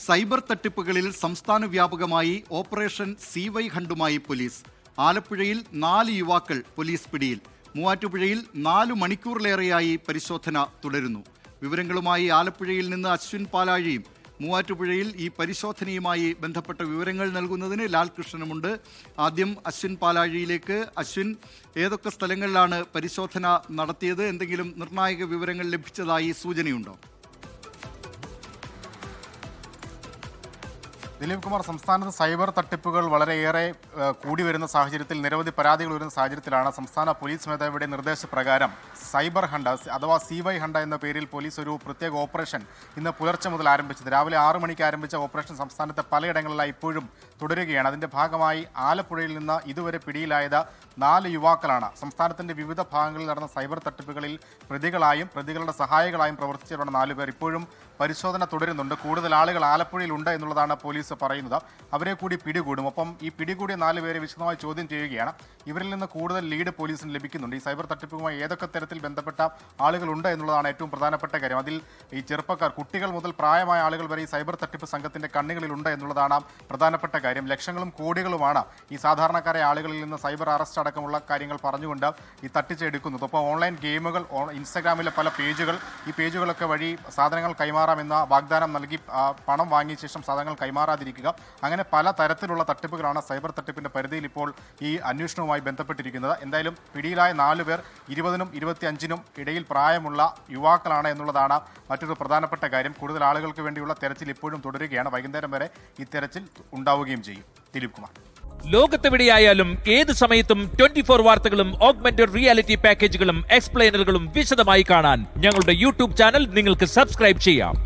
Cyber തട്ടിപ്പുകളിൽ സംസ്ഥാന വ്യാപകമായി operation CY ഹണ്ടുമായി police. ആലപ്പുഴയിൽ 4 യുവാക്കൾ പോലീസ് പിടിയിൽ. മൂവാറ്റുപുഴയിൽ 4 മണിക്കൂറിലേറെയായി പരിശോധന തുടരുന്നു. വിവരങ്ങളുമായി ആലപ്പുഴയിൽ നിന്ന് അശ്വിൻ പാലാഴിയും മൂവാറ്റുപുഴയിൽ ഈ പരിശോധനയുമായി ബന്ധപ്പെട്ട വിവരങ്ങൾ നൽകുന്നതിന് ലാൽകൃഷ്ണനുമുണ്ട്. ആദ്യം അശ്വിൻ പാലാഴിയിലേക്ക്. അശ്വിൻ, ഏതൊക്കെ സ്ഥലങ്ങളിലാണ് പരിശോധന നടത്തിയത്? എന്തെങ്കിലും നിർണായക വിവരങ്ങൾ ലഭിച്ചതായി സൂചനയുണ്ടോ? ദിലീപ് കുമാർ, സംസ്ഥാനത്ത് സൈബർ തട്ടിപ്പുകൾ വളരെയേറെ കൂടി വരുന്ന സാഹചര്യത്തിൽ, നിരവധി പരാതികൾ വരുന്ന സാഹചര്യത്തിലാണ് സംസ്ഥാന പോലീസ് മേധാവിയുടെ നിർദ്ദേശപ്രകാരം സൈബർ ഹണ്ട് അഥവാ CY ഹണ്ട് എന്ന പേരിൽ പോലീസ് ഒരു പ്രത്യേക ഓപ്പറേഷൻ ഇന്ന് പുലർച്ചെ മുതൽ ആരംഭിച്ചത്. രാവിലെ 6 മണിക്ക് ആരംഭിച്ച ഓപ്പറേഷൻ സംസ്ഥാനത്തെ പലയിടങ്ങളിലായി ഇപ്പോഴും തുടരുകയാണ്. അതിൻ്റെ ഭാഗമായി ആലപ്പുഴയിൽ നിന്ന് ഇതുവരെ പിടിയിലായത് 4 യുവാക്കളാണ്. സംസ്ഥാനത്തിൻ്റെ വിവിധ ഭാഗങ്ങളിൽ നടന്ന സൈബർ തട്ടിപ്പുകളിൽ പ്രതികളായും പ്രതികളുടെ സഹായികളായും പ്രവർത്തിച്ചിരുന്ന 4 പേർ ഇപ്പോഴും പരിശോധന തുടരുന്നുണ്ട്. കൂടുതൽ ആളുകൾ ആലപ്പുഴയിലുണ്ട് എന്നുള്ളതാണ് പോലീസ് പറയുന്നത്. അവരെ കൂടി പിടികൂടും. ഒപ്പം ഈ പിടികൂടിയ 4 പേരെ വിശദമായി ചോദ്യം ചെയ്യുകയാണ്. ഇവരിൽ നിന്ന് കൂടുതൽ ലീഡ് പോലീസിന് ലഭിക്കുന്നുണ്ട്. ഈ സൈബർ തട്ടിപ്പുമായി ഏതൊക്കെ തരത്തിൽ ബന്ധപ്പെട്ട ആളുകളുണ്ട് എന്നുള്ളതാണ് ഏറ്റവും പ്രധാനപ്പെട്ട കാര്യം. അതിൽ ഈ ചെറുപ്പക്കാർ, കുട്ടികൾ മുതൽ പ്രായമായ ആളുകൾ വരെ ഈ സൈബർ തട്ടിപ്പ് സംഘത്തിന്റെ കണ്ണുകളിലുണ്ട് എന്നുള്ളതാണ് പ്രധാനപ്പെട്ട കാര്യം. ലക്ഷങ്ങളും കോടികളുമാണ് ഈ സാധാരണക്കാരായ ആളുകളിൽ നിന്ന് സൈബർ അറസ്റ്റ് അടക്കമുള്ള കാര്യങ്ങൾ പറഞ്ഞുകൊണ്ട് ഈ തട്ടിച്ചെടുക്കുന്നത്. അപ്പോൾ ഓൺലൈൻ ഗെയിമുകൾ, ഇൻസ്റ്റഗ്രാമിലെ പല പേജുകൾ, ഈ പേജുകളൊക്കെ വഴി സാധനങ്ങൾ കൈമാറാമെന്ന വാഗ്ദാനം നൽകി പണം വാങ്ങിയ ശേഷം സാധനങ്ങൾ കൈമാറാതിരിക്കുക, അങ്ങനെ പല തരത്തിലുള്ള തട്ടിപ്പുകളാണ് സൈബർ തട്ടിപ്പിന്റെ പരിധിയിൽ ഇപ്പോൾ ഈ അന്വേഷണവുമായി ബന്ധപ്പെട്ടിരിക്കുന്നത്. എന്തായാലും പിടിയിലായ 4 പേർ 20നും 25നും ഇടയിൽ പ്രായമുള്ള യുവാക്കളാണ് എന്നുള്ളതാണ് മറ്റൊരു പ്രധാനപ്പെട്ട കാര്യം. കൂടുതൽ ആളുകൾക്ക് വേണ്ടിയുള്ള തെരച്ചിൽ ഇപ്പോഴും തുടരുകയാണ്. വൈകുന്നേരം വരെ ഈ തെരച്ചിൽ ഉണ്ടാവുകയും ചെയ്യും. ദിലീപ് കുമാർ. ലോകത്തെവിടെയായാലും ഏത് സമയത്തും 24 വാർത്തകളും ഓഗ്മെന്റഡ് റിയാലിറ്റി പാക്കേജുകളും എക്സ്പ്ലെയിനറുകളും വിശദമായി കാണാൻ ഞങ്ങളുടെ YouTube ചാനൽ നിങ്ങൾക്ക് സബ്സ്ക്രൈബ് ചെയ്യാം.